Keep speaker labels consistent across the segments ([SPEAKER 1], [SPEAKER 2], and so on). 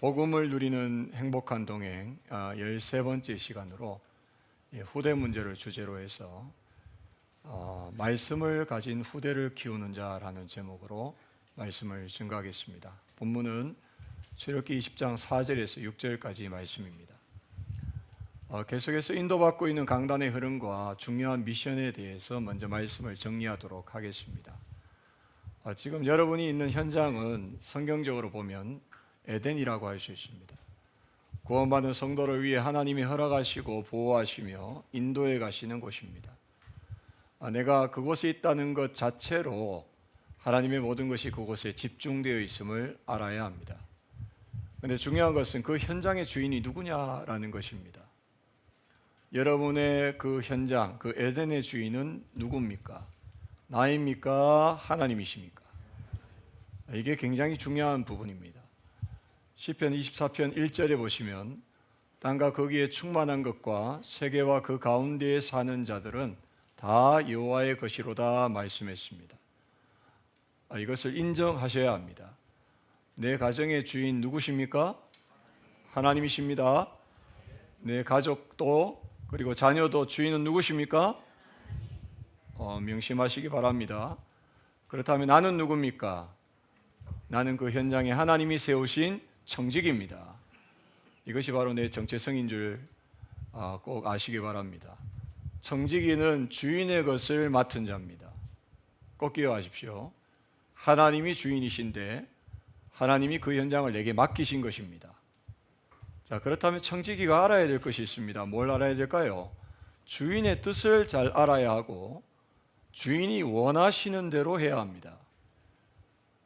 [SPEAKER 1] 복음을 누리는 행복한 동행 13번째 시간으로 후대 문제를 주제로 해서 말씀을 가진 후대를 키우는 자라는 제목으로 말씀을 증거하겠습니다. 본문은 출애굽기 20장 4절에서 6절까지 말씀입니다. 계속해서 인도받고 있는 강단의 흐름과 중요한 미션에 대해서 먼저 말씀을 정리하도록 하겠습니다. 지금 여러분이 있는 현장은 성경적으로 보면 에덴이라고 할 수 있습니다. 구원받은 성도를 위해 하나님이 허락하시고 보호하시며 인도해 가시는 곳입니다. 내가 그곳에 있다는 것 자체로 하나님의 모든 것이 그곳에 집중되어 있음을 알아야 합니다. 그런데 중요한 것은 그 현장의 주인이 누구냐라는 것입니다. 여러분의 그 현장, 그 에덴의 주인은 누굽니까? 나입니까? 하나님이십니까? 이게 굉장히 중요한 부분입니다. 시편 24편 1절에 보시면 땅과 거기에 충만한 것과 세계와 그 가운데에 사는 자들은 다 여호와의 것이로다 말씀했습니다. 이것을 인정하셔야 합니다. 내 가정의 주인 누구십니까? 하나님이십니다. 내 가족도 그리고 자녀도 주인은 누구십니까? 명심하시기 바랍니다. 그렇다면 나는 누굽니까? 나는 그 현장에 하나님이 세우신 청직입니다. 이것이 바로 내 정체성인 줄 꼭 아시기 바랍니다. 청지기는 주인의 것을 맡은 자입니다. 꼭 기억하십시오. 하나님이 주인이신데 하나님이 그 현장을 내게 맡기신 것입니다. 자, 그렇다면 청지기가 알아야 될 것이 있습니다. 뭘 알아야 될까요? 주인의 뜻을 잘 알아야 하고 주인이 원하시는 대로 해야 합니다.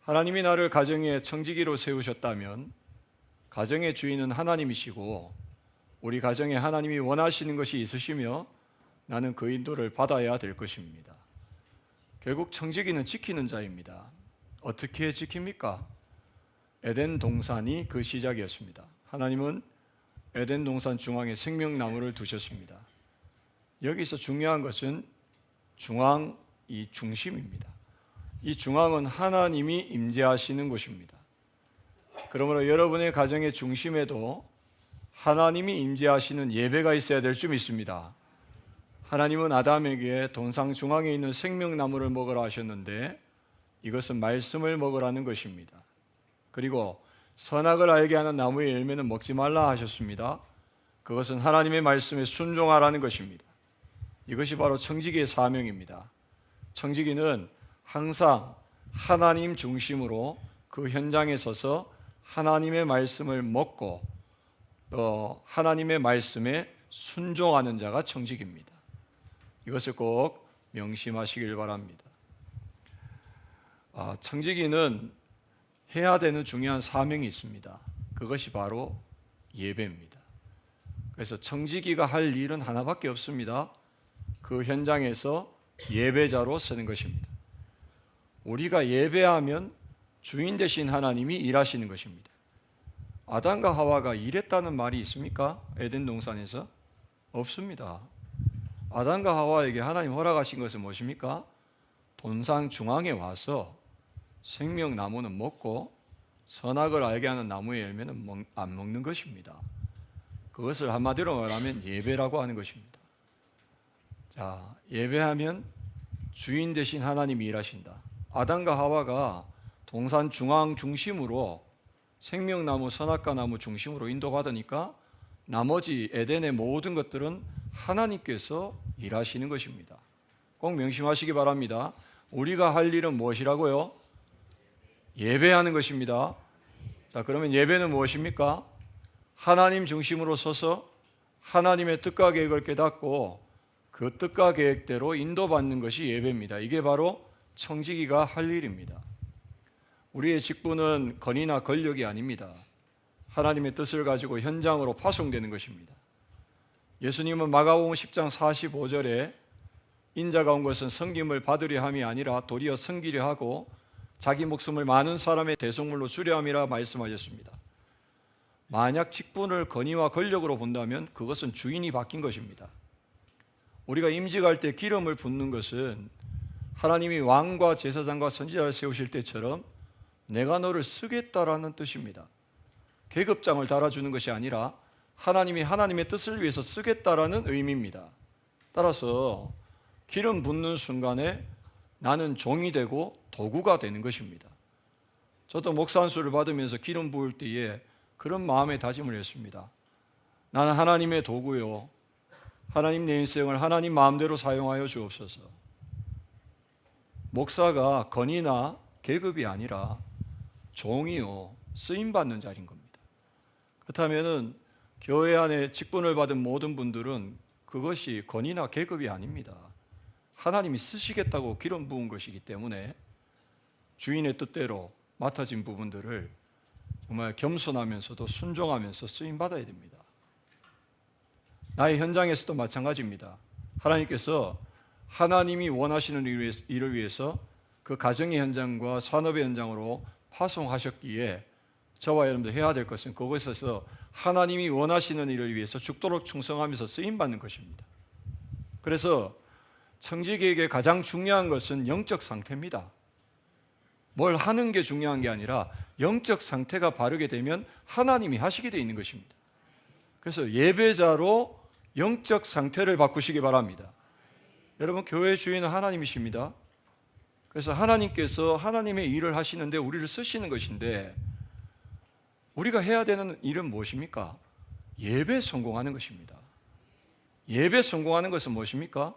[SPEAKER 1] 하나님이 나를 가정의 청지기로 세우셨다면 가정의 주인은 하나님이시고 우리 가정에 하나님이 원하시는 것이 있으시며 나는 그 인도를 받아야 될 것입니다. 결국 청지기는 지키는 자입니다. 어떻게 지킵니까? 에덴 동산이 그 시작이었습니다. 하나님은 에덴 동산 중앙에 생명나무를 두셨습니다. 여기서 중요한 것은 이 중심입니다. 이 중앙은 하나님이 임재하시는 곳입니다. 그러므로 여러분의 가정의 중심에도 하나님이 임재하시는 예배가 있어야 될 줄 믿습니다. 하나님은 아담에게 동상 중앙에 있는 생명나무를 먹으라 하셨는데 이것은 말씀을 먹으라는 것입니다. 그리고 선악을 알게 하는 나무의 열매는 먹지 말라 하셨습니다. 그것은 하나님의 말씀에 순종하라는 것입니다. 이것이 바로 청지기의 사명입니다. 청지기는 항상 하나님 중심으로 그 현장에 서서 하나님의 말씀을 먹고 또 하나님의 말씀에 순종하는 자가 청지기입니다. 이것을 꼭 명심하시길 바랍니다. 청지기는 해야 되는 중요한 사명이 있습니다. 그것이 바로 예배입니다. 그래서 청지기가 할 일은 하나밖에 없습니다. 그 현장에서 예배자로 서는 것입니다. 우리가 예배하면 주인 되신 하나님이 일하시는 것입니다. 아담과 하와가 일했다는 말이 있습니까? 에덴 동산에서? 없습니다. 아담과 하와에게 하나님 허락하신 것은 무엇입니까? 동산 중앙에 와서 생명나무는 먹고 선악을 알게 하는 나무의 열매는 안 먹는 것입니다. 그것을 한마디로 말하면 예배라고 하는 것입니다. 자, 예배하면 주인 되신 하나님이 일하신다. 아담과 하와가 동산 중앙 중심으로 생명나무, 선악과 나무 중심으로 인도받으니까 나머지 에덴의 모든 것들은 하나님께서 일하시는 것입니다. 꼭 명심하시기 바랍니다. 우리가 할 일은 무엇이라고요? 예배하는 것입니다. 자, 그러면 예배는 무엇입니까? 하나님 중심으로 서서 하나님의 뜻과 계획을 깨닫고 그 뜻과 계획대로 인도받는 것이 예배입니다. 이게 바로 청지기가 할 일입니다. 우리의 직분은 권위나 권력이 아닙니다. 하나님의 뜻을 가지고 현장으로 파송되는 것입니다. 예수님은 마가복음 10장 45절에 인자가 온 것은 섬김을 받으려 함이 아니라 도리어 섬기려 하고 자기 목숨을 많은 사람의 대속물로 주려 함이라 말씀하셨습니다. 만약 직분을 권위와 권력으로 본다면 그것은 주인이 바뀐 것입니다. 우리가 임직할 때 기름을 붓는 것은 하나님이 왕과 제사장과 선지자를 세우실 때처럼 내가 너를 쓰겠다라는 뜻입니다. 계급장을 달아주는 것이 아니라 하나님이 하나님의 뜻을 위해서 쓰겠다라는 의미입니다. 따라서 기름 붓는 순간에 나는 종이 되고 도구가 되는 것입니다. 저도 목사 안수를 받으면서 기름 부을 때에 그런 마음의 다짐을 했습니다. 나는 하나님의 도구요, 하나님 내 인생을 하나님 마음대로 사용하여 주옵소서. 목사가 건이나 계급이 아니라 종이요, 쓰임받는 자리인 겁니다. 그렇다면 교회 안에 직분을 받은 모든 분들은 그것이 건이나 계급이 아닙니다. 하나님이 쓰시겠다고 기름 부은 것이기 때문에 주인의 뜻대로 맡아진 부분들을 정말 겸손하면서도 순종하면서 쓰임받아야 됩니다. 나의 현장에서도 마찬가지입니다. 하나님께서 하나님이 원하시는 일을 위해서 그 가정의 현장과 산업의 현장으로 파송하셨기에 저와 여러분들 해야 될 것은 그곳에서 하나님이 원하시는 일을 위해서 죽도록 충성하면서 쓰임받는 것입니다. 그래서 청지기에게 가장 중요한 것은 영적 상태입니다. 뭘 하는 게 중요한 게 아니라 영적 상태가 바르게 되면 하나님이 하시게 되어 있는 것입니다. 그래서 예배자로 영적 상태를 바꾸시기 바랍니다. 여러분, 교회 주인은 하나님이십니다. 그래서 하나님께서 하나님의 일을 하시는데 우리를 쓰시는 것인데 우리가 해야 되는 일은 무엇입니까? 예배 성공하는 것입니다. 예배 성공하는 것은 무엇입니까?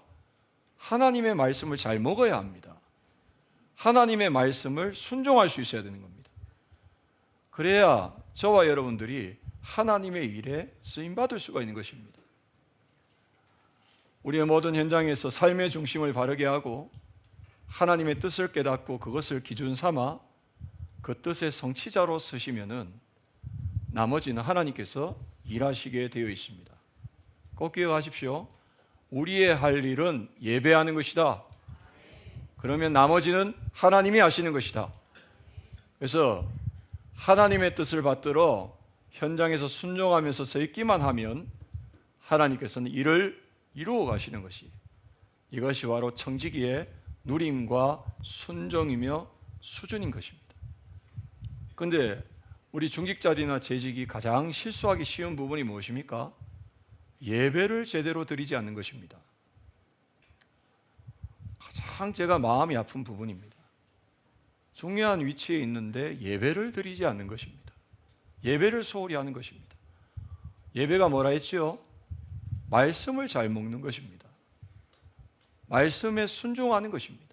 [SPEAKER 1] 하나님의 말씀을 잘 먹어야 합니다. 하나님의 말씀을 순종할 수 있어야 되는 겁니다. 그래야 저와 여러분들이 하나님의 일에 쓰임받을 수가 있는 것입니다. 우리의 모든 현장에서 삶의 중심을 바르게 하고 하나님의 뜻을 깨닫고 그것을 기준 삼아 그 뜻의 성취자로 쓰시면은 나머지는 하나님께서 일하시게 되어 있습니다. 꼭 기억하십시오. 우리의 할 일은 예배하는 것이다. 그러면 나머지는 하나님이 하시는 것이다. 그래서 하나님의 뜻을 받들어 현장에서 순종하면서 서 있기만 하면 하나님께서는 일을 이루어 가시는 것이, 이것이 바로 청지기의 누림과 순종이며 수준인 것입니다. 그런데 우리 중직자들이나 재직이 가장 실수하기 쉬운 부분이 무엇입니까? 예배를 제대로 드리지 않는 것입니다. 가장 제가 마음이 아픈 부분입니다. 중요한 위치에 있는데 예배를 드리지 않는 것입니다. 예배를 소홀히 하는 것입니다. 예배가 뭐라 했죠? 말씀을 잘 먹는 것입니다. 말씀에 순종하는 것입니다.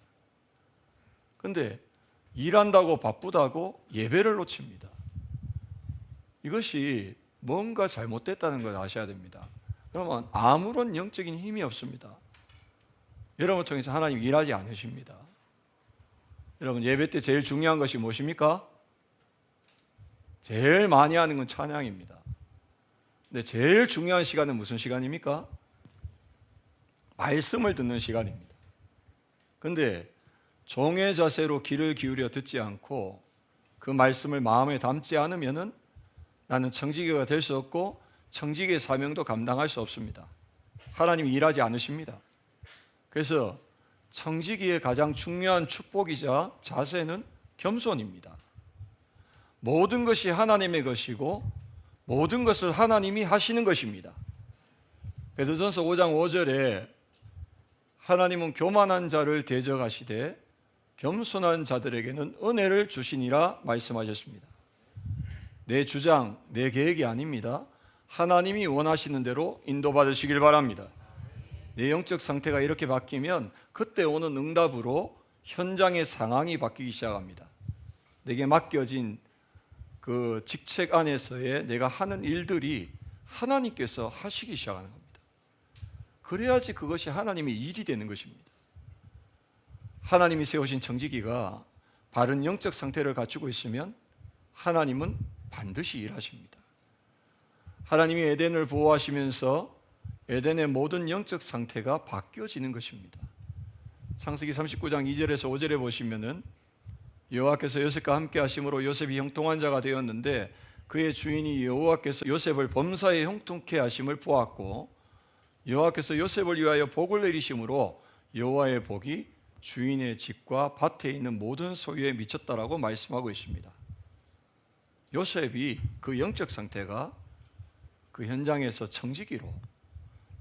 [SPEAKER 1] 그런데 일한다고 바쁘다고 예배를 놓칩니다. 이것이 뭔가 잘못됐다는 걸 아셔야 됩니다. 그러면 아무런 영적인 힘이 없습니다. 여러분을 통해서 하나님 일하지 않으십니다. 여러분, 예배 때 제일 중요한 것이 무엇입니까? 제일 많이 하는 건 찬양입니다. 근데 제일 중요한 시간은 무슨 시간입니까? 말씀을 듣는 시간입니다. 그런데 종의 자세로 귀를 기울여 듣지 않고 그 말씀을 마음에 담지 않으면은 나는 청지기가 될 수 없고 청지기의 사명도 감당할 수 없습니다. 하나님이 일하지 않으십니다. 그래서 청지기의 가장 중요한 축복이자 자세는 겸손입니다. 모든 것이 하나님의 것이고 모든 것을 하나님이 하시는 것입니다. 베드로전서 5장 5절에 하나님은 교만한 자를 대적하시되 겸손한 자들에게는 은혜를 주시니라 말씀하셨습니다. 내 주장, 내 계획이 아닙니다. 하나님이 원하시는 대로 인도받으시길 바랍니다. 내 영적 상태가 이렇게 바뀌면 그때 오는 응답으로 현장의 상황이 바뀌기 시작합니다. 내게 맡겨진 그 직책 안에서의 내가 하는 일들이 하나님께서 하시기 시작하는 겁니다. 그래야지 그것이 하나님의 일이 되는 것입니다. 하나님이 세우신 청지기가 바른 영적 상태를 갖추고 있으면 하나님은 반드시 일하십니다. 하나님이 에덴을 보호하시면서 에덴의 모든 영적 상태가 바뀌어지는 것입니다. 창세기 39장 2절에서 5절에 보시면은 여호와께서 요셉과 함께 하심으로 요셉이 형통한 자가 되었는데 그의 주인이 여호와께서 요셉을 범사에 형통케 하심을 보았고 여호와께서 요셉을 위하여 복을 내리심으로 여호와의 복이 주인의 집과 밭에 있는 모든 소유에 미쳤다라고 말씀하고 있습니다. 요셉이 그 영적 상태가 그 현장에서 청지기로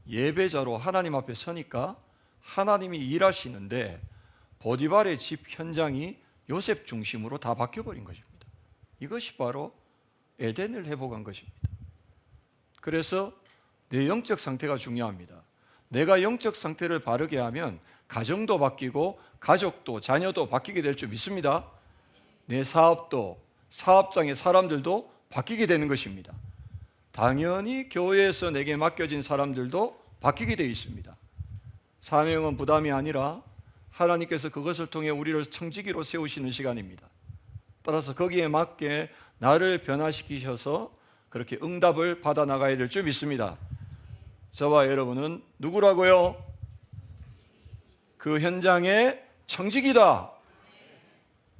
[SPEAKER 1] 예배자로 하나님 앞에 서니까 하나님이 일하시는데 보디발의 집 현장이 요셉 중심으로 다 바뀌어버린 것입니다. 이것이 바로 에덴을 회복한 것입니다. 그래서 내 영적 상태가 중요합니다. 내가 영적 상태를 바르게 하면 가정도 바뀌고 가족도 자녀도 바뀌게 될 줄 믿습니다. 내 사업도 사업장의 사람들도 바뀌게 되는 것입니다. 당연히 교회에서 내게 맡겨진 사람들도 바뀌게 되어 있습니다. 사명은 부담이 아니라 하나님께서 그것을 통해 우리를 청지기로 세우시는 시간입니다. 따라서 거기에 맞게 나를 변화시키셔서 그렇게 응답을 받아 나가야 될 줄 믿습니다. 저와 여러분은 누구라고요? 그 현장의 청지기다.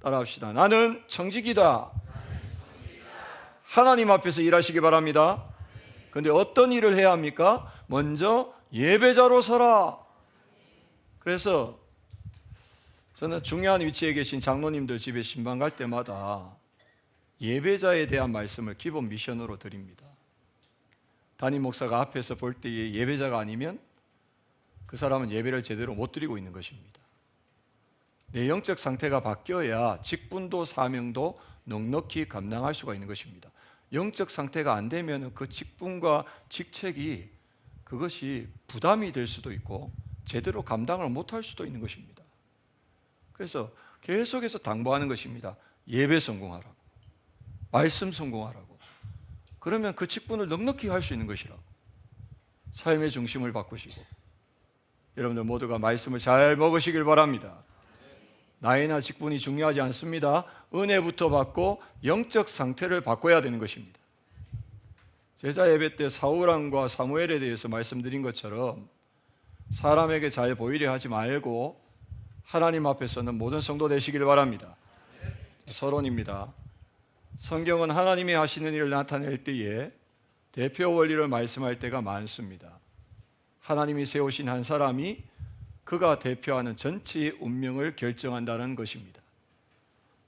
[SPEAKER 1] 따라합시다. 나는 청지기다. 하나님 앞에서 일하시기 바랍니다. 그런데 어떤 일을 해야 합니까? 먼저 예배자로 서라. 그래서 저는 중요한 위치에 계신 장로님들 집에 신방 갈 때마다 예배자에 대한 말씀을 기본 미션으로 드립니다. 담임 목사가 앞에서 볼 때에 예배자가 아니면 그 사람은 예배를 제대로 못 드리고 있는 것입니다. 내 영적 상태가 바뀌어야 직분도 사명도 넉넉히 감당할 수가 있는 것입니다. 영적 상태가 안 되면 그 직분과 직책이 그것이 부담이 될 수도 있고 제대로 감당을 못할 수도 있는 것입니다. 그래서 계속해서 당부하는 것입니다. 예배 성공하라고, 말씀 성공하라고. 그러면 그 직분을 넉넉히 할 수 있는 것이라고. 삶의 중심을 바꾸시고 여러분들 모두가 말씀을 잘 먹으시길 바랍니다. 나이나 직분이 중요하지 않습니다. 은혜부터 받고 영적 상태를 바꿔야 되는 것입니다. 제자 예배 때 사울왕과 사무엘에 대해서 말씀드린 것처럼 사람에게 잘 보이려 하지 말고 하나님 앞에서는 모든 성도 되시길 바랍니다. 서론입니다. 성경은 하나님이 하시는 일을 나타낼 때에 대표 원리를 말씀할 때가 많습니다. 하나님이 세우신 한 사람이 그가 대표하는 전체의 운명을 결정한다는 것입니다.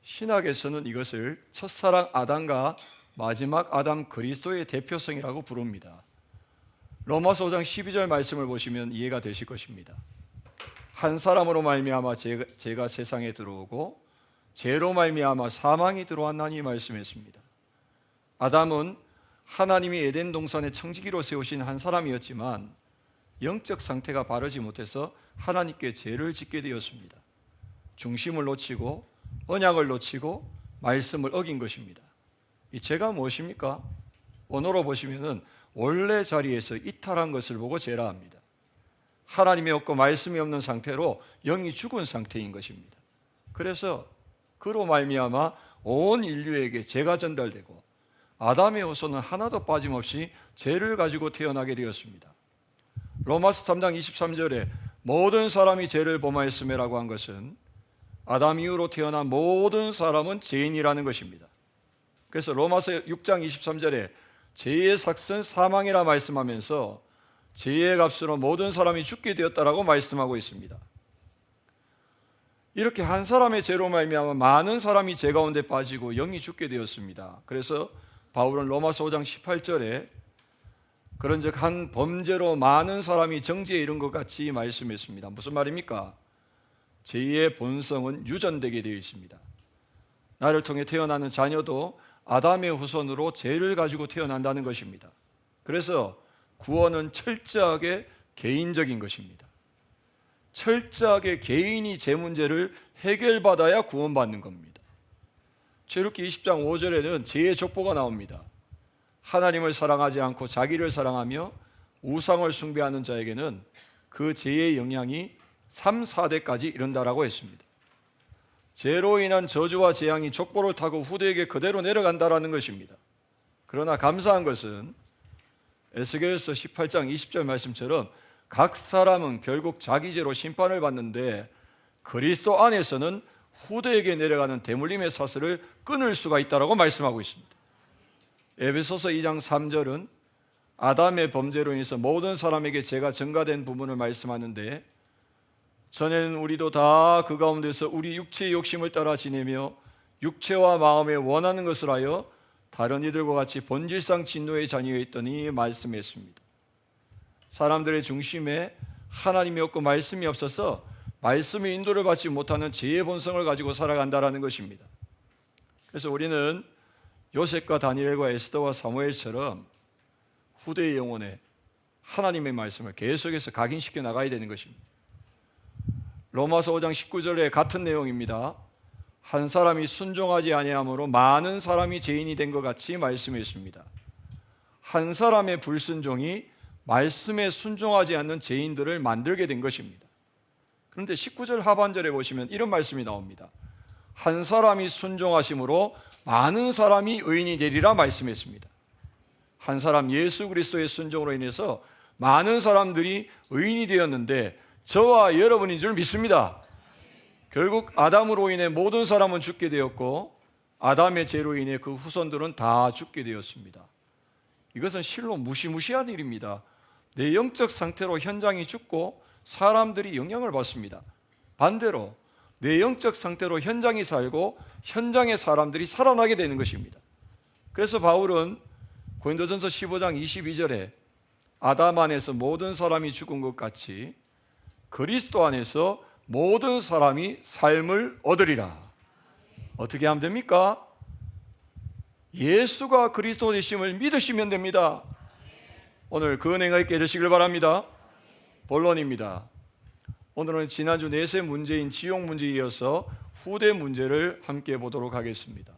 [SPEAKER 1] 신학에서는 이것을 첫사랑 아담과 마지막 아담 그리스도의 대표성이라고 부릅니다. 로마서 5장 12절 말씀을 보시면 이해가 되실 것입니다. 한 사람으로 말미암아 죄가 세상에 들어오고 죄로 말미암아 사망이 들어왔나니 말씀했습니다. 아담은 하나님이 에덴 동산에 청지기로 세우신 한 사람이었지만 영적 상태가 바르지 못해서 하나님께 죄를 짓게 되었습니다. 중심을 놓치고 언약을 놓치고 말씀을 어긴 것입니다. 이 죄가 무엇입니까? 언어로 보시면은 원래 자리에서 이탈한 것을 보고 죄라 합니다. 하나님이 없고 말씀이 없는 상태로 영이 죽은 상태인 것입니다. 그래서 그로 말미암아 온 인류에게 죄가 전달되고 아담의 후손은 하나도 빠짐없이 죄를 가지고 태어나게 되었습니다. 로마서 3장 23절에 모든 사람이 죄를 범하였음이라고 한 것은 아담 이후로 태어난 모든 사람은 죄인이라는 것입니다. 그래서 로마서 6장 23절에 죄의 삭은 사망이라 말씀하면서 죄의 값으로 모든 사람이 죽게 되었다라고 말씀하고 있습니다. 이렇게 한 사람의 죄로 말미암아 많은 사람이 죄 가운데 빠지고 영이 죽게 되었습니다. 그래서 바울은 로마서 5장 18절에 그런즉 한 범죄로 많은 사람이 정죄에 이른 것 같이 말씀했습니다. 무슨 말입니까? 죄의 본성은 유전되게 되어 있습니다. 나를 통해 태어나는 자녀도 아담의 후손으로 죄를 가지고 태어난다는 것입니다. 그래서 구원은 철저하게 개인적인 것입니다. 철저하게 개인이 죄 문제를 해결받아야 구원받는 겁니다. 출애굽기 20장 5절에는 죄의 족보가 나옵니다. 하나님을 사랑하지 않고 자기를 사랑하며 우상을 숭배하는 자에게는 그 죄의 영향이 3, 4대까지 이른다라고 했습니다. 죄로 인한 저주와 재앙이 족보를 타고 후대에게 그대로 내려간다라는 것입니다. 그러나 감사한 것은 에스겔서 18장 20절 말씀처럼 각 사람은 결국 자기 죄로 심판을 받는데 그리스도 안에서는 후대에게 내려가는 대물림의 사슬을 끊을 수가 있다라고 말씀하고 있습니다. 에베소서 2장 3절은 아담의 범죄로 인해서 모든 사람에게 죄가 전가된 부분을 말씀하는데 전에는 우리도 다 그 가운데서 우리 육체의 욕심을 따라 지내며 육체와 마음에 원하는 것을 하여 다른 이들과 같이 본질상 진노의 자녀였더니 말씀했습니다. 사람들의 중심에 하나님이 없고 말씀이 없어서 말씀의 인도를 받지 못하는 죄의 본성을 가지고 살아간다는 것입니다. 그래서 우리는 요셉과 다니엘과 에스더와 사무엘처럼 후대의 영혼에 하나님의 말씀을 계속해서 각인시켜 나가야 되는 것입니다. 로마서 5장 19절에 같은 내용입니다. 한 사람이 순종하지 아니함으로 많은 사람이 죄인이 된 것 같이 말씀했습니다. 한 사람의 불순종이 말씀에 순종하지 않는 죄인들을 만들게 된 것입니다. 그런데 19절 하반절에 보시면 이런 말씀이 나옵니다. 한 사람이 순종하심으로 많은 사람이 의인이 되리라 말씀했습니다. 한 사람 예수 그리스도의 순종으로 인해서 많은 사람들이 의인이 되었는데 저와 여러분인 줄 믿습니다. 결국 아담으로 인해 모든 사람은 죽게 되었고 아담의 죄로 인해 그 후손들은 다 죽게 되었습니다. 이것은 실로 무시무시한 일입니다. 내 영적 상태로 현장이 죽고 사람들이 영향을 받습니다. 반대로 내 영적 상태로 현장이 살고 현장의 사람들이 살아나게 되는 것입니다. 그래서 바울은 고린도전서 15장 22절에 아담 안에서 모든 사람이 죽은 것 같이 그리스도 안에서 모든 사람이 삶을 얻으리라. 어떻게 하면 됩니까? 예수가 그리스도 되심을 믿으시면 됩니다. 오늘 그 은혜가 있게 되시길 바랍니다. 본론입니다. 오늘은 지난주 넷의 문제인 지옥 문제에 이어서 후대 문제를 함께 보도록 하겠습니다.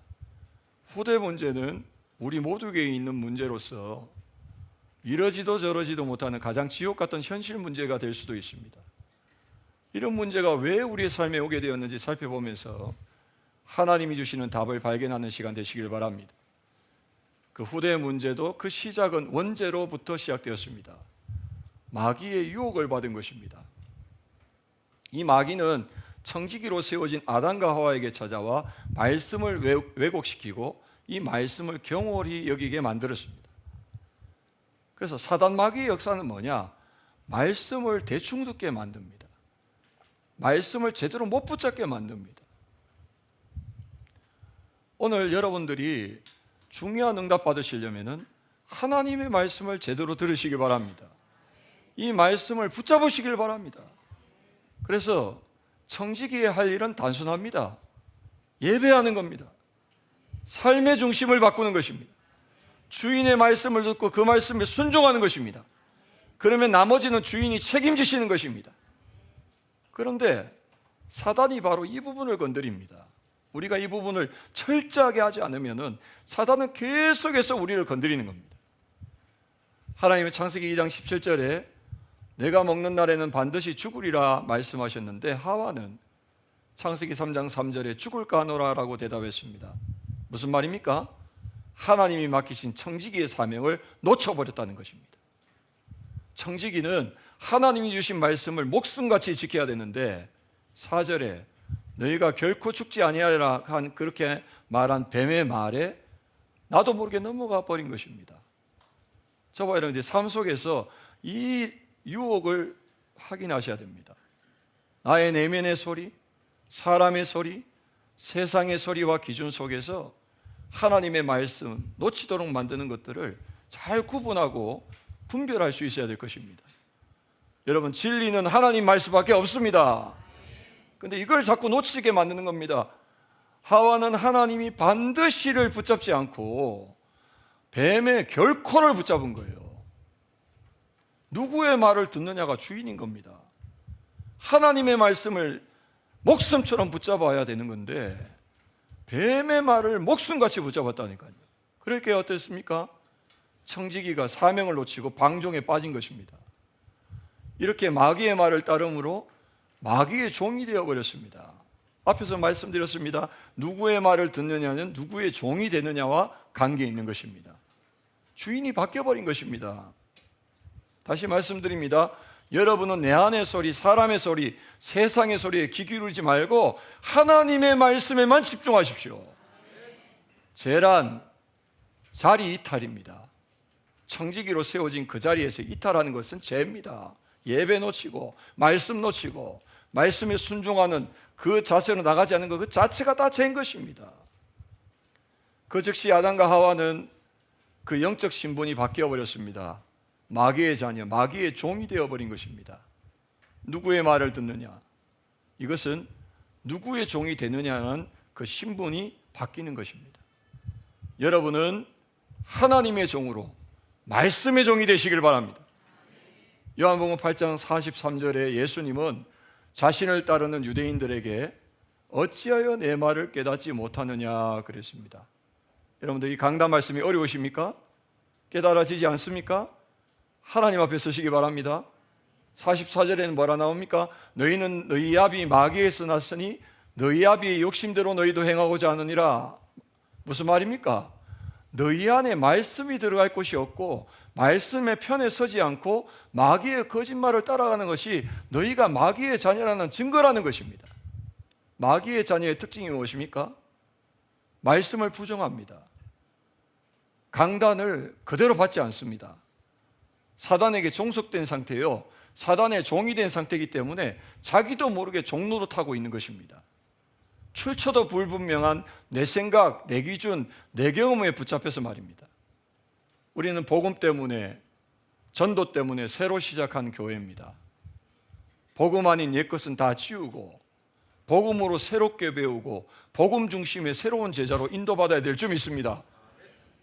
[SPEAKER 1] 후대 문제는 우리 모두에게 있는 문제로서 이러지도 저러지도 못하는 가장 지옥 같은 현실 문제가 될 수도 있습니다. 이런 문제가 왜 우리의 삶에 오게 되었는지 살펴보면서 하나님이 주시는 답을 발견하는 시간 되시길 바랍니다. 그 후대 문제도 그 시작은 원죄로부터 시작되었습니다. 마귀의 유혹을 받은 것입니다. 이 마귀는 청지기로 세워진 아담과 하와에게 찾아와 말씀을 왜곡시키고 이 말씀을 경홀히 여기게 만들었습니다. 그래서 사단 마귀의 역사는 뭐냐? 말씀을 대충 듣게 만듭니다. 말씀을 제대로 못 붙잡게 만듭니다. 오늘 여러분들이 중요한 응답 받으시려면 하나님의 말씀을 제대로 들으시기 바랍니다. 이 말씀을 붙잡으시길 바랍니다. 그래서 청지기의 할 일은 단순합니다. 예배하는 겁니다. 삶의 중심을 바꾸는 것입니다. 주인의 말씀을 듣고 그 말씀에 순종하는 것입니다. 그러면 나머지는 주인이 책임지시는 것입니다. 그런데 사단이 바로 이 부분을 건드립니다. 우리가 이 부분을 철저하게 하지 않으면 사단은 계속해서 우리를 건드리는 겁니다. 하나님은 창세기 2장 17절에 내가 먹는 날에는 반드시 죽으리라 말씀하셨는데 하와는 창세기 3장 3절에 죽을까 하노라라고 대답했습니다. 무슨 말입니까? 하나님이 맡기신 청지기의 사명을 놓쳐버렸다는 것입니다. 청지기는 하나님이 주신 말씀을 목숨같이 지켜야 되는데 4절에 너희가 결코 죽지 아니하리라 한 그렇게 말한 뱀의 말에 나도 모르게 넘어가 버린 것입니다. 저와 여러분들 삶 속에서 이 유혹을 확인하셔야 됩니다. 나의 내면의 소리, 사람의 소리, 세상의 소리와 기준 속에서 하나님의 말씀 놓치도록 만드는 것들을 잘 구분하고 분별할 수 있어야 될 것입니다. 여러분, 진리는 하나님 말씀밖에 없습니다. 근데 이걸 자꾸 놓치게 만드는 겁니다. 하와는 하나님이 반드시를 붙잡지 않고 뱀의 결코를 붙잡은 거예요. 누구의 말을 듣느냐가 주인인 겁니다. 하나님의 말씀을 목숨처럼 붙잡아야 되는 건데 뱀의 말을 목숨같이 붙잡았다니까요. 그러니까 어땠습니까? 청지기가 사명을 놓치고 방종에 빠진 것입니다. 이렇게 마귀의 말을 따름으로 마귀의 종이 되어버렸습니다. 앞에서 말씀드렸습니다. 누구의 말을 듣느냐는 누구의 종이 되느냐와 관계 있는 것입니다. 주인이 바뀌어버린 것입니다. 다시 말씀드립니다. 여러분은 내 안의 소리, 사람의 소리, 세상의 소리에 귀 기울이지 말고 하나님의 말씀에만 집중하십시오. 죄란 자리 이탈입니다. 청지기로 세워진 그 자리에서 이탈하는 것은 죄입니다. 예배 놓치고 말씀 놓치고 말씀에 순종하는 그 자세로 나가지 않는 것 그 자체가 다 죄인 것입니다. 그 즉시 아담과 하와는 그 영적 신분이 바뀌어 버렸습니다. 마귀의 자녀, 마귀의 종이 되어버린 것입니다. 누구의 말을 듣느냐? 이것은 누구의 종이 되느냐는 그 신분이 바뀌는 것입니다. 여러분은 하나님의 종으로 말씀의 종이 되시길 바랍니다. 요한복음 8장 43절에 예수님은 자신을 따르는 유대인들에게 어찌하여 내 말을 깨닫지 못하느냐 그랬습니다. 여러분들 이 강단 말씀이 어려우십니까? 깨달아지지 않습니까? 하나님 앞에 서시기 바랍니다. 44절에는 뭐라 나옵니까? 너희는 너희 아비 마귀에서 났으니 너희 아비의 욕심대로 너희도 행하고자 하느니라. 무슨 말입니까? 너희 안에 말씀이 들어갈 곳이 없고 말씀의 편에 서지 않고 마귀의 거짓말을 따라가는 것이 너희가 마귀의 자녀라는 증거라는 것입니다. 마귀의 자녀의 특징이 무엇입니까? 말씀을 부정합니다. 강단을 그대로 받지 않습니다. 사단에게 종속된 상태요, 사단의 종이 된 상태이기 때문에 자기도 모르게 종노릇하고 있는 것입니다. 출처도 불분명한 내 생각, 내 기준, 내 경험에 붙잡혀서 말입니다. 우리는 복음 때문에, 전도 때문에 새로 시작한 교회입니다. 복음 아닌 옛것은 다 지우고 복음으로 새롭게 배우고 복음 중심의 새로운 제자로 인도받아야 될 줄 믿습니다.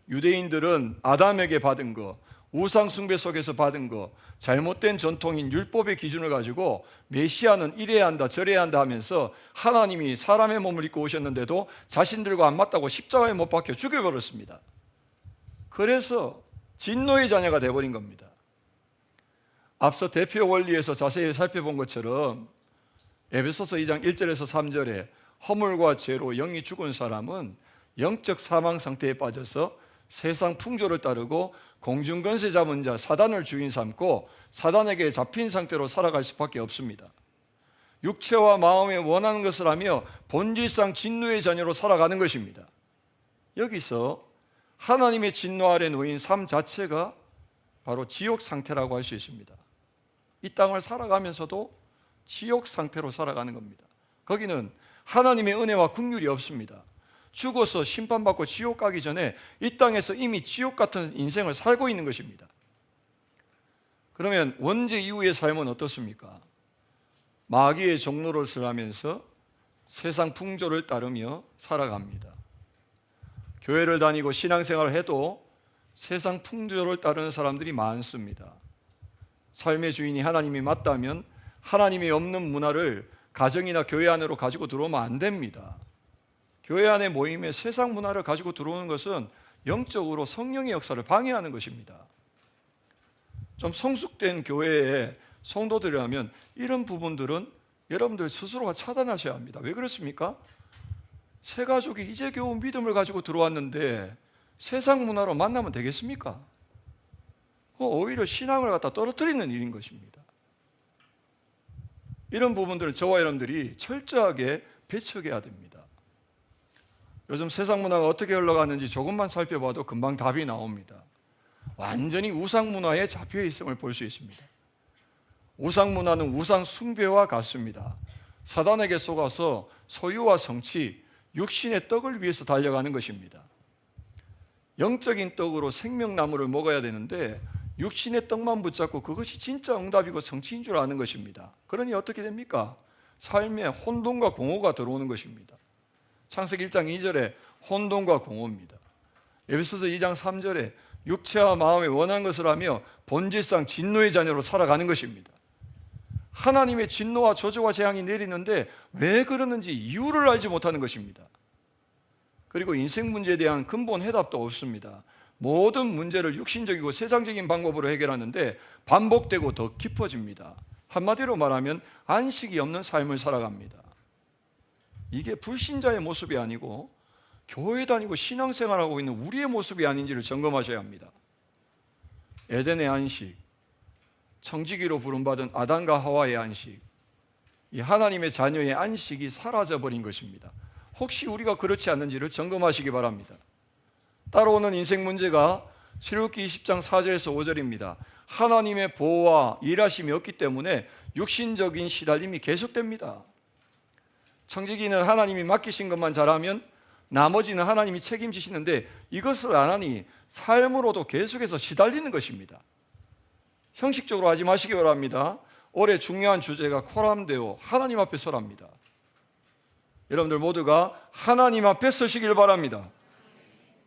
[SPEAKER 1] 유대인들은 아담에게 받은 거, 우상 숭배 속에서 받은 거, 잘못된 전통인 율법의 기준을 가지고 메시아는 이래야 한다 저래야 한다 하면서 하나님이 사람의 몸을 입고 오셨는데도 자신들과 안 맞다고 십자가에 못 박혀 죽여버렸습니다. 그래서 진노의 자녀가 되어버린 겁니다. 앞서 대표 원리에서 자세히 살펴본 것처럼 에베소서 2장 1절에서 3절에 허물과 죄로 영이 죽은 사람은 영적 사망 상태에 빠져서 세상 풍조를 따르고 공중권세 잡은 자 사단을 주인 삼고 사단에게 잡힌 상태로 살아갈 수밖에 없습니다. 육체와 마음에 원하는 것을 하며 본질상 진노의 자녀로 살아가는 것입니다. 여기서 하나님의 진노 아래 놓인 삶 자체가 바로 지옥 상태라고 할 수 있습니다. 이 땅을 살아가면서도 지옥 상태로 살아가는 겁니다. 거기는 하나님의 은혜와 긍휼이 없습니다. 죽어서 심판받고 지옥 가기 전에 이 땅에서 이미 지옥 같은 인생을 살고 있는 것입니다. 그러면 원죄 이후의 삶은 어떻습니까? 마귀의 종노릇을 하면서 세상 풍조를 따르며 살아갑니다. 교회를 다니고 신앙생활을 해도 세상 풍조를 따르는 사람들이 많습니다. 삶의 주인이 하나님이 맞다면 하나님이 없는 문화를 가정이나 교회 안으로 가지고 들어오면 안 됩니다. 교회 안의 모임에 세상 문화를 가지고 들어오는 것은 영적으로 성령의 역사를 방해하는 것입니다. 좀 성숙된 교회의 성도들이라면 이런 부분들은 여러분들 스스로가 차단하셔야 합니다. 왜 그렇습니까? 새 가족이 이제 겨우 믿음을 가지고 들어왔는데 세상 문화로 만나면 되겠습니까? 오히려 신앙을 갖다 떨어뜨리는 일인 것입니다. 이런 부분들은 저와 여러분들이 철저하게 배척해야 됩니다. 요즘 세상 문화가 어떻게 흘러가는지 조금만 살펴봐도 금방 답이 나옵니다. 완전히 우상 문화에 잡혀 있음을 볼 수 있습니다. 우상 문화는 우상 숭배와 같습니다. 사단에게 속아서 소유와 성취, 육신의 떡을 위해서 달려가는 것입니다. 영적인 떡으로 생명나무를 먹어야 되는데 육신의 떡만 붙잡고 그것이 진짜 응답이고 성취인 줄 아는 것입니다. 그러니 어떻게 됩니까? 삶에 혼돈과 공허가 들어오는 것입니다. 창세기 1장 2절에 혼돈과 공허입니다. 에베소서 2장 3절에 육체와 마음에 원한 것을 하며 본질상 진노의 자녀로 살아가는 것입니다. 하나님의 진노와 저주와 재앙이 내리는데 왜 그러는지 이유를 알지 못하는 것입니다. 그리고 인생 문제에 대한 근본 해답도 없습니다. 모든 문제를 육신적이고 세상적인 방법으로 해결하는데 반복되고 더 깊어집니다. 한마디로 말하면 안식이 없는 삶을 살아갑니다. 이게 불신자의 모습이 아니고 교회 다니고 신앙생활하고 있는 우리의 모습이 아닌지를 점검하셔야 합니다. 에덴의 안식, 청지기로 부름받은 아담과 하와의 안식, 이 하나님의 자녀의 안식이 사라져버린 것입니다. 혹시 우리가 그렇지 않는지를 점검하시기 바랍니다. 따라오는 인생 문제가 출애굽기 20장 4절에서 5절입니다. 하나님의 보호와 일하심이 없기 때문에 육신적인 시달림이 계속됩니다. 청지기는 하나님이 맡기신 것만 잘하면 나머지는 하나님이 책임지시는데 이것을 안 하니 삶으로도 계속해서 시달리는 것입니다. 형식적으로 하지 마시기 바랍니다. 올해 중요한 주제가 코람데오, 하나님 앞에 서랍니다. 여러분들 모두가 하나님 앞에 서시길 바랍니다.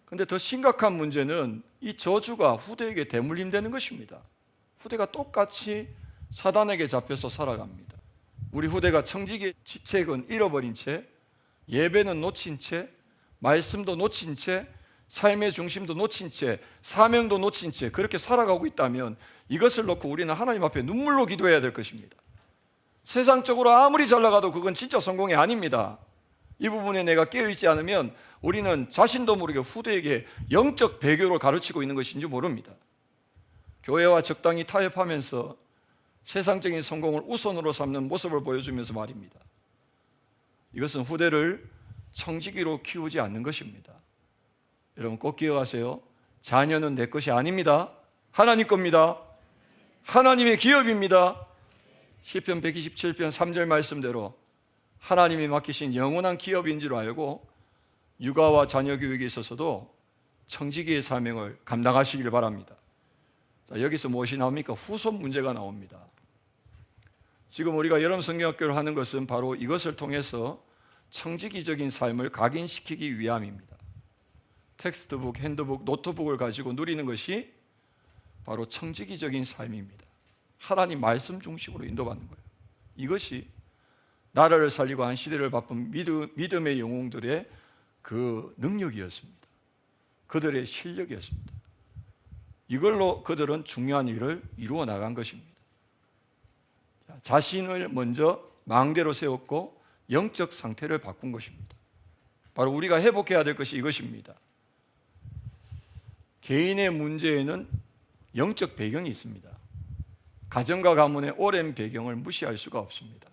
[SPEAKER 1] 그런데 더 심각한 문제는 이 저주가 후대에게 대물림되는 것입니다. 후대가 똑같이 사단에게 잡혀서 살아갑니다. 우리 후대가 청지기의 지책은 잃어버린 채, 예배는 놓친 채, 말씀도 놓친 채, 삶의 중심도 놓친 채, 사명도 놓친 채 그렇게 살아가고 있다면 이것을 놓고 우리는 하나님 앞에 눈물로 기도해야 될 것입니다. 세상적으로 아무리 잘 나가도 그건 진짜 성공이 아닙니다. 이 부분에 내가 깨어있지 않으면 우리는 자신도 모르게 후대에게 영적 배교를 가르치고 있는 것인지 모릅니다. 교회와 적당히 타협하면서 세상적인 성공을 우선으로 삼는 모습을 보여주면서 말입니다. 이것은 후대를 청지기로 키우지 않는 것입니다. 여러분 꼭 기억하세요. 자녀는 내 것이 아닙니다. 하나님 겁니다. 하나님의 기업입니다. 시편 127편 3절 말씀대로 하나님이 맡기신 영원한 기업인 줄 알고 육아와 자녀 교육에 있어서도 청지기의 사명을 감당하시길 바랍니다. 자, 여기서 무엇이 나옵니까? 후손 문제가 나옵니다. 지금 우리가 여름 성경학교를 하는 것은 바로 이것을 통해서 청지기적인 삶을 각인시키기 위함입니다. 텍스트북, 핸드북, 노트북을 가지고 누리는 것이 바로 청지기적인 삶입니다. 하나님 말씀 중심으로 인도받는 거예요. 이것이 나라를 살리고 한 시대를 바쁜 믿음의 영웅들의 그 능력이었습니다. 그들의 실력이었습니다. 이걸로 그들은 중요한 일을 이루어 나간 것입니다. 자신을 먼저 망대로 세웠고 영적 상태를 바꾼 것입니다. 바로 우리가 회복해야 될 것이 이것입니다. 개인의 문제에는 영적 배경이 있습니다. 가정과 가문의 오랜 배경을 무시할 수가 없습니다.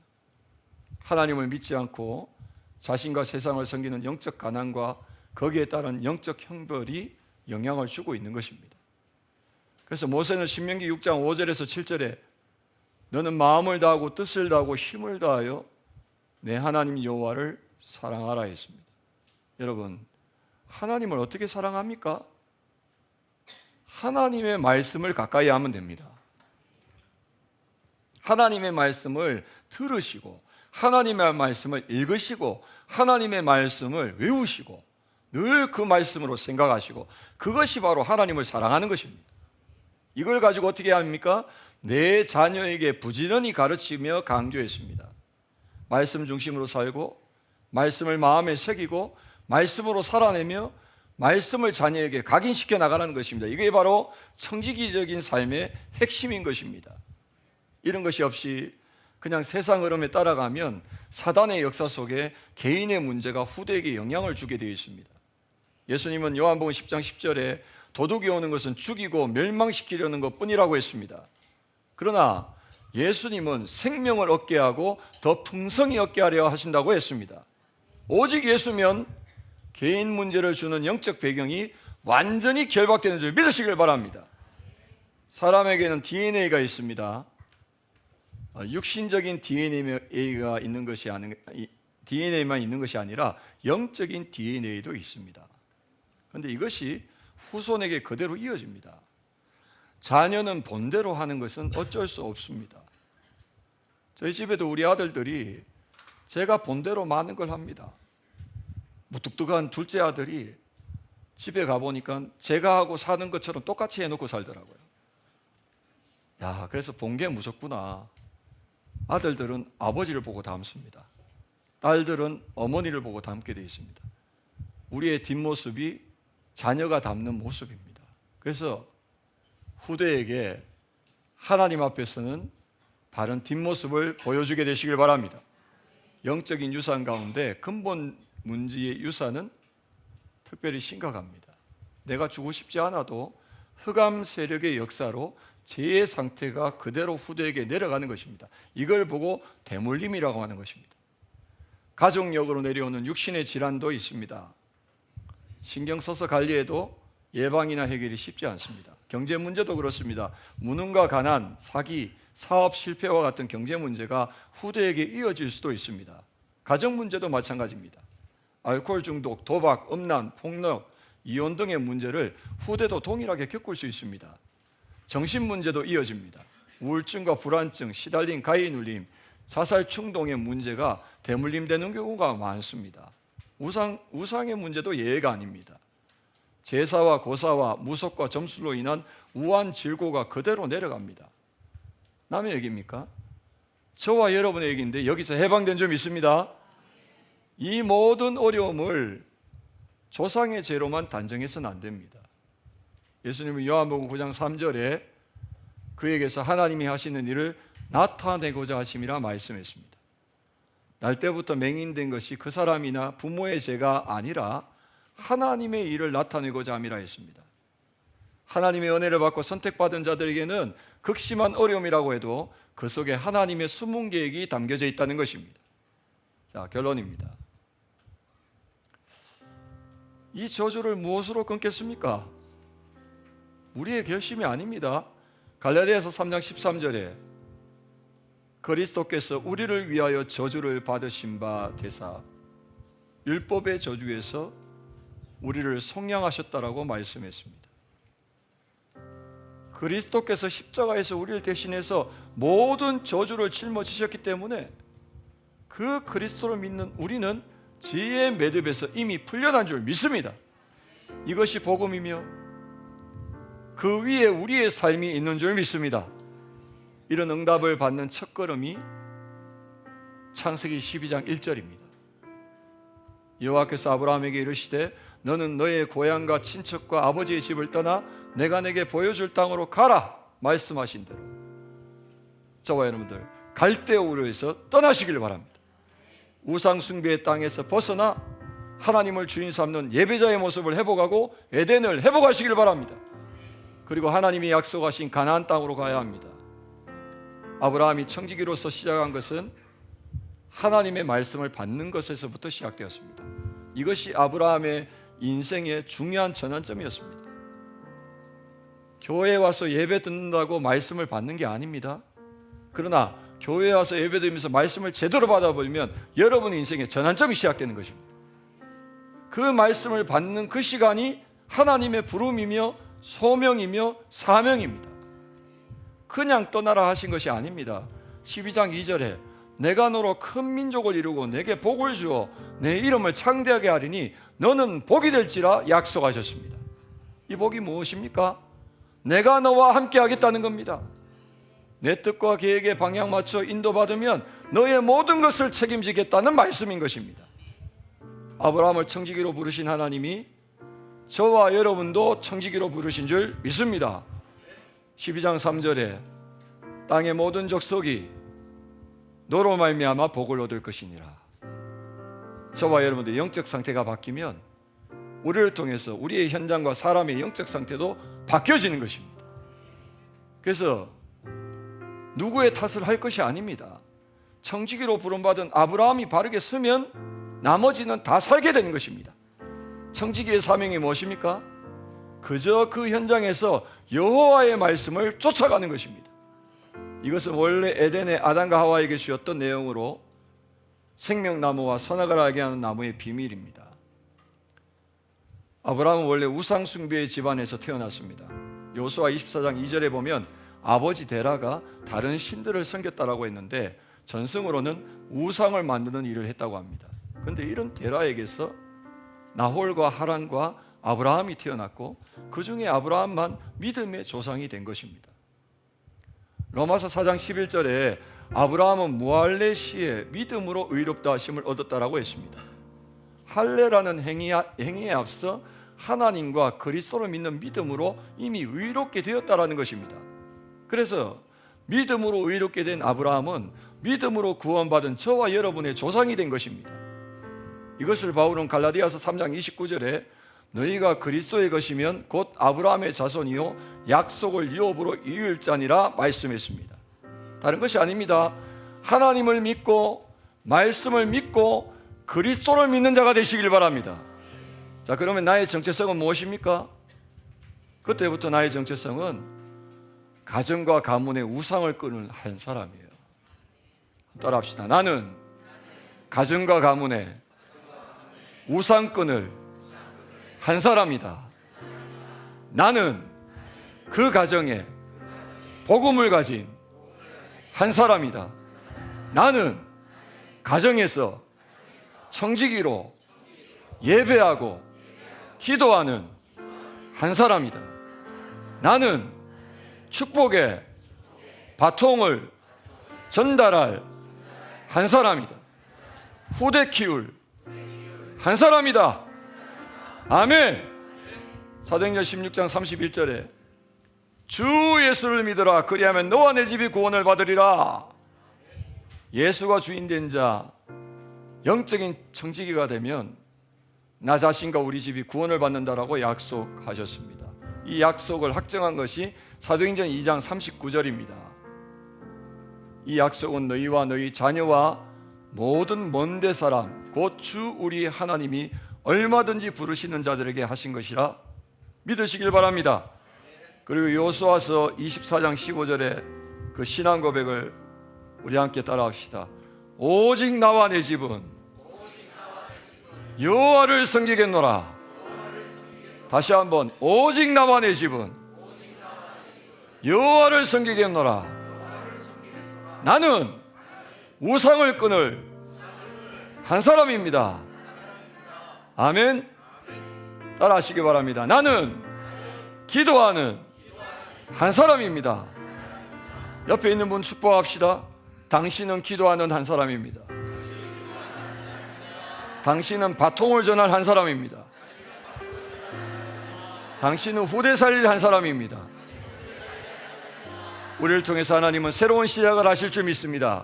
[SPEAKER 1] 하나님을 믿지 않고 자신과 세상을 섬기는 영적 가난과 거기에 따른 영적 형벌이 영향을 주고 있는 것입니다. 그래서 모세는 신명기 6장 5절에서 7절에 너는 마음을 다하고 뜻을 다하고 힘을 다하여 내 하나님 여호와를 사랑하라 했습니다. 여러분, 하나님을 어떻게 사랑합니까? 하나님의 말씀을 가까이 하면 됩니다. 하나님의 말씀을 들으시고 하나님의 말씀을 읽으시고 하나님의 말씀을 외우시고 늘 그 말씀으로 생각하시고 그것이 바로 하나님을 사랑하는 것입니다. 이걸 가지고 어떻게 합니까? 내 자녀에게 부지런히 가르치며 강조했습니다. 말씀 중심으로 살고 말씀을 마음에 새기고 말씀으로 살아내며 말씀을 자녀에게 각인시켜 나가는 것입니다. 이게 바로 청지기적인 삶의 핵심인 것입니다. 이런 것이 없이 그냥 세상 흐름에 따라가면 사단의 역사 속에 개인의 문제가 후대에게 영향을 주게 되어 있습니다. 예수님은 요한복음 10장 10절에 도둑이 오는 것은 죽이고 멸망시키려는 것뿐이라고 했습니다. 그러나 예수님은 생명을 얻게 하고 더 풍성히 얻게 하려 하신다고 했습니다. 오직 예수면 개인 문제를 주는 영적 배경이 완전히 결박되는 줄 믿으시길 바랍니다. 사람에게는 DNA가 있습니다. 육신적인 DNA가 있는 것이 DNA만 있는 것이 아니라 영적인 DNA도 있습니다. 그런데 이것이 후손에게 그대로 이어집니다. 자녀는 본대로 하는 것은 어쩔 수 없습니다. 저희 집에도 우리 아들들이 제가 본대로 많은 걸 합니다. 무뚝뚝한 둘째 아들이 집에 가보니까 제가 하고 사는 것처럼 똑같이 해놓고 살더라고요. 야, 그래서 본 게 무섭구나. 아들들은 아버지를 보고 닮습니다. 딸들은 어머니를 보고 닮게 되어 있습니다. 우리의 뒷모습이 자녀가 닮는 모습입니다. 그래서 후대에게 하나님 앞에서는 바른 뒷모습을 보여주게 되시길 바랍니다. 영적인 유산 가운데 근본 문제의 유산은 특별히 심각합니다. 내가 주고 싶지 않아도 흑암 세력의 역사로 제 상태가 그대로 후대에게 내려가는 것입니다. 이걸 보고 대물림이라고 하는 것입니다. 가족력으로 내려오는 육신의 질환도 있습니다. 신경 써서 관리해도 예방이나 해결이 쉽지 않습니다. 경제 문제도 그렇습니다. 무능과 가난, 사기, 사업 실패와 같은 경제 문제가 후대에게 이어질 수도 있습니다. 가정 문제도 마찬가지입니다. 알코올 중독, 도박, 음란, 폭력, 이혼 등의 문제를 후대도 동일하게 겪을 수 있습니다. 정신 문제도 이어집니다. 우울증과 불안증, 시달린 가해 눌림, 자살 충동의 문제가 대물림되는 경우가 많습니다. 우상의 문제도 예외가 아닙니다. 제사와 고사와 무속과 점술로 인한 우한 질고가 그대로 내려갑니다. 남의 얘기입니까? 저와 여러분의 얘기인데 여기서 해방된 점 있습니다. 이 모든 어려움을 조상의 죄로만 단정해서는 안 됩니다. 예수님은 요한복음 9장 3절에 그에게서 하나님이 하시는 일을 나타내고자 하심이라 말씀했습니다. 날 때부터 맹인된 것이 그 사람이나 부모의 죄가 아니라 하나님의 일을 나타내고자 함이라 했습니다. 하나님의 은혜를 받고 선택받은 자들에게는 극심한 어려움이라고 해도 그 속에 하나님의 숨은 계획이 담겨져 있다는 것입니다. 자, 결론입니다. 이 저주를 무엇으로 끊겠습니까? 우리의 결심이 아닙니다. 갈라디아서 3장 13절에 그리스도께서 우리를 위하여 저주를 받으신 바 되사 율법의 저주에서 우리를 속량하셨다라고 말씀했습니다. 그리스도께서 십자가에서 우리를 대신해서 모든 저주를 짊어지셨기 때문에 그 그리스도를 믿는 우리는 죄의 매듭에서 이미 풀려난 줄 믿습니다. 이것이 복음이며 그 위에 우리의 삶이 있는 줄 믿습니다. 이런 응답을 받는 첫걸음이 창세기 12장 1절입니다. 여호와께서 아브라함에게 이르시되 너는 너의 고향과 친척과 아버지의 집을 떠나 내가 내게 보여줄 땅으로 가라 말씀하신 대로 저와 여러분들 갈대우르에서 떠나시길 바랍니다. 우상 숭배의 땅에서 벗어나 하나님을 주인 삼는 예배자의 모습을 회복하고 에덴을 회복하시길 바랍니다. 그리고 하나님이 약속하신 가나안 땅으로 가야 합니다. 아브라함이 청지기로서 시작한 것은 하나님의 말씀을 받는 것에서부터 시작되었습니다. 이것이 아브라함의 인생의 중요한 전환점이었습니다. 교회에 와서 예배 듣는다고 말씀을 받는 게 아닙니다. 그러나 교회에 와서 예배 드리면서 말씀을 제대로 받아버리면 여러분의 인생의 전환점이 시작되는 것입니다. 그 말씀을 받는 그 시간이 하나님의 부름이며 소명이며 사명입니다. 그냥 떠나라 하신 것이 아닙니다. 12장 2절에 내가 너로 큰 민족을 이루고 내게 복을 주어 내 이름을 창대하게 하리니 너는 복이 될지라 약속하셨습니다. 이 복이 무엇입니까? 내가 너와 함께 하겠다는 겁니다. 내 뜻과 계획에 방향 맞춰 인도받으면 너의 모든 것을 책임지겠다는 말씀인 것입니다. 아브라함을 청지기로 부르신 하나님이 저와 여러분도 청지기로 부르신 줄 믿습니다. 12장 3절에 땅의 모든 족속이 너로 말미암아 복을 얻을 것이니라. 저와 여러분들의 영적 상태가 바뀌면 우리를 통해서 우리의 현장과 사람의 영적 상태도 바뀌어지는 것입니다. 그래서 누구의 탓을 할 것이 아닙니다. 청지기로 부름받은 아브라함이 바르게 서면 나머지는 다 살게 되는 것입니다. 청지기의 사명이 무엇입니까? 그저 그 현장에서 여호와의 말씀을 쫓아가는 것입니다. 이것은 원래 에덴의 아담과 하와에게 주었던 내용으로 생명나무와 선악을 알게 하는 나무의 비밀입니다. 아브라함은 원래 우상 숭배의 집안에서 태어났습니다. 여호수아 24장 2절에 보면 아버지 데라가 다른 신들을 섬겼다라고 했는데 전승으로는 우상을 만드는 일을 했다고 합니다. 그런데 이런 데라에게서 나홀과 하란과 아브라함이 태어났고 그 중에 아브라함만 믿음의 조상이 된 것입니다. 로마서 4장 11절에 아브라함은 무할레 시에 믿음으로 의롭다 하심을 얻었다라고 했습니다. 할례라는 행위에 앞서 하나님과 그리스도를 믿는 믿음으로 이미 의롭게 되었다라는 것입니다. 그래서 믿음으로 의롭게 된 아브라함은 믿음으로 구원받은 저와 여러분의 조상이 된 것입니다. 이것을 바울은 갈라디아서 3장 29절에 너희가 그리스도의 것이면 곧 아브라함의 자손이요 약속을 유업으로 이을 자니라 말씀했습니다. 다른 것이 아닙니다. 하나님을 믿고 말씀을 믿고 그리스도를 믿는 자가 되시길 바랍니다. 자, 그러면 나의 정체성은 무엇입니까? 그때부터 나의 정체성은 가정과 가문의 우상을 끊을 한 사람이에요. 따라합시다. 나는 가정과 가문의 우상권을 한 사람이다. 나는 그 가정에 복음을 가진 한 사람이다. 나는 가정에서 청지기로 예배하고 기도하는 한 사람이다. 나는 축복의 바통을 전달할 한 사람이다. 후대 키울 한 사람이다. 아멘. 사도행전 16장 31절에 주 예수를 믿으라 그리하면 너와 내 집이 구원을 받으리라. 예수가 주인된 자, 영적인 청지기가 되면 나 자신과 우리 집이 구원을 받는다라고 약속하셨습니다. 이 약속을 확정한 것이 사도행전 2장 39절입니다. 이 약속은 너희와 너희 자녀와 모든 먼데 사람 곧 주 우리 하나님이 얼마든지 부르시는 자들에게 하신 것이라 믿으시길 바랍니다. 그리고 여호수아서 24장 15절에 그 신앙 고백을 우리 함께 따라합시다. 오직 나와 내 집은 여호와를 섬기겠노라. 다시 한번 오직 나와 내 집은 여호와를 섬기겠노라. 나는 우상을 끊을 한 사람입니다. 아멘. 따라하시기 바랍니다. 나는 기도하는 한 사람입니다. 옆에 있는 분 축복합시다. 당신은 기도하는 한 사람입니다. 당신은 바통을 전할 한 사람입니다. 당신은 후대 살릴 한 사람입니다. 우리를 통해서 하나님은 새로운 시작을 하실 줄 믿습니다.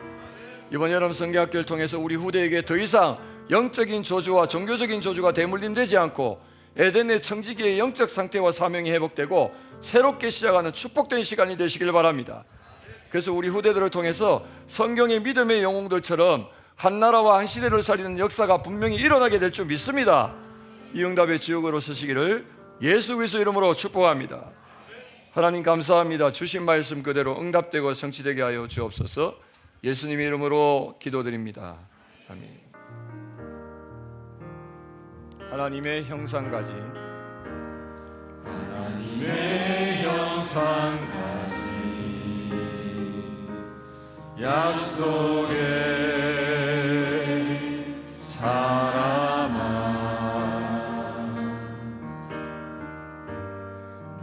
[SPEAKER 1] 이번 여름 성경학교를 통해서 우리 후대에게 더 이상 영적인 저주와 종교적인 저주가 대물림되지 않고 에덴의 청지기의 영적 상태와 사명이 회복되고 새롭게 시작하는 축복된 시간이 되시길 바랍니다. 그래서 우리 후대들을 통해서 성경의 믿음의 영웅들처럼 한 나라와 한 시대를 살리는 역사가 분명히 일어나게 될 줄 믿습니다. 이 응답의 주역으로 서시기를 예수 그리스도 이름으로 축복합니다. 하나님 감사합니다. 주신 말씀 그대로 응답되고 성취되게 하여 주옵소서. 예수님의 이름으로 기도드립니다. 아멘. 하나님의 형상 가진 하나님의 형상 가진 약속의 사람아,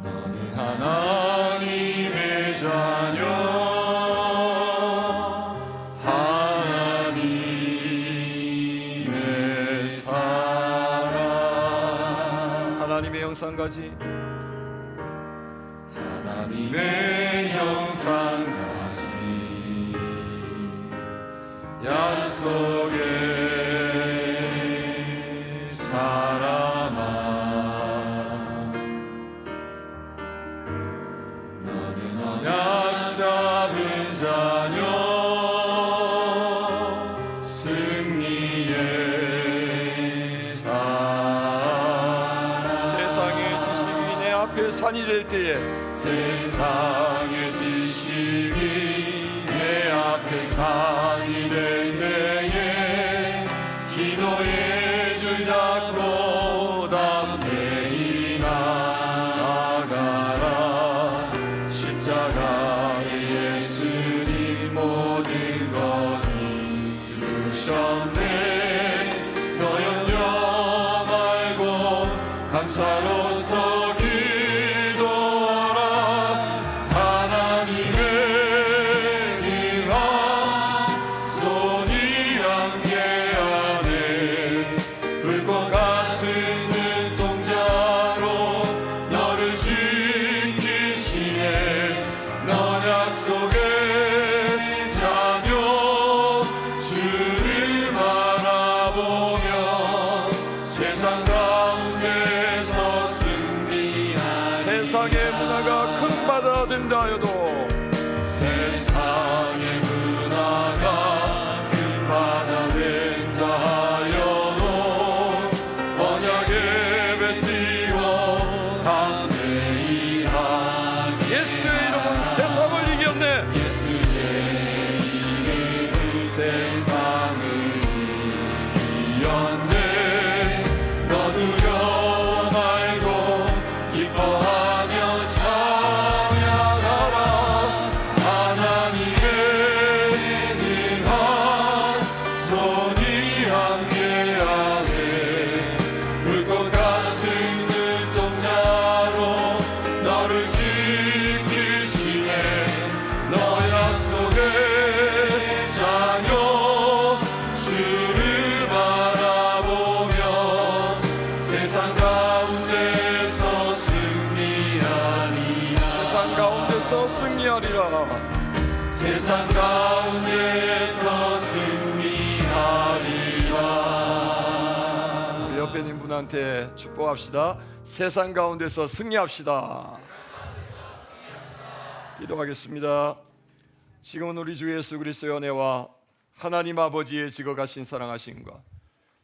[SPEAKER 1] 너는 하나님의 자녀, 하나님의 사람. 하나님의 형상 가진 하나님의 형상 가진 약속의 사람아, 너는 언약 잡은 자녀, 승리의 사람. 세상의 지식이 내 앞에 산이 될 때에, 세상의 지식이 내 앞에 산이 될 때에 기도의 줄 잡고 담대히 나아가라. 십자가의 예수님 모든 것 이루셨네. 너 염려 말고 감사로서 세상의 문화가 큰 바다 된다 하여도, 세상의 문화가 큰 바다 된다 하여도 언약의 배 띄워 담대히 하니 예수의 이름은 세상을 이겼네. 예수의 이름은 세상을 이겼네. 가운데서 승리하리라.
[SPEAKER 2] 세상 가운데서 승리하리라.
[SPEAKER 1] 우리 옆에 있는 분한테 축복합시다. 세상 가운데서 승리합시다. 기도하겠습니다. 지금은 우리 주 예수 그리스도의 은혜와 하나님 아버지의 지거하신 사랑하심과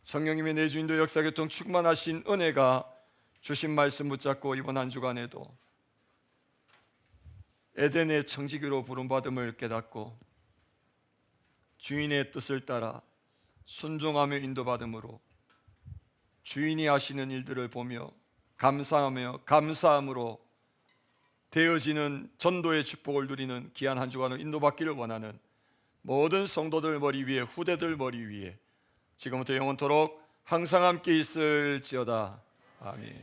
[SPEAKER 1] 성령님의 내주인도 역사교통 충만하신 은혜가 주신 말씀 붙잡고 이번 한 주간에도 에덴의 청지기로 부름받음을 깨닫고 주인의 뜻을 따라 순종하며 인도받음으로 주인이 하시는 일들을 보며 감사하며 감사함으로 되어지는 전도의 축복을 누리는 귀한 한 주간을 인도받기를 원하는 모든 성도들 머리 위에, 후대들 머리 위에 지금부터 영원토록 항상 함께 있을지어다. 아멘.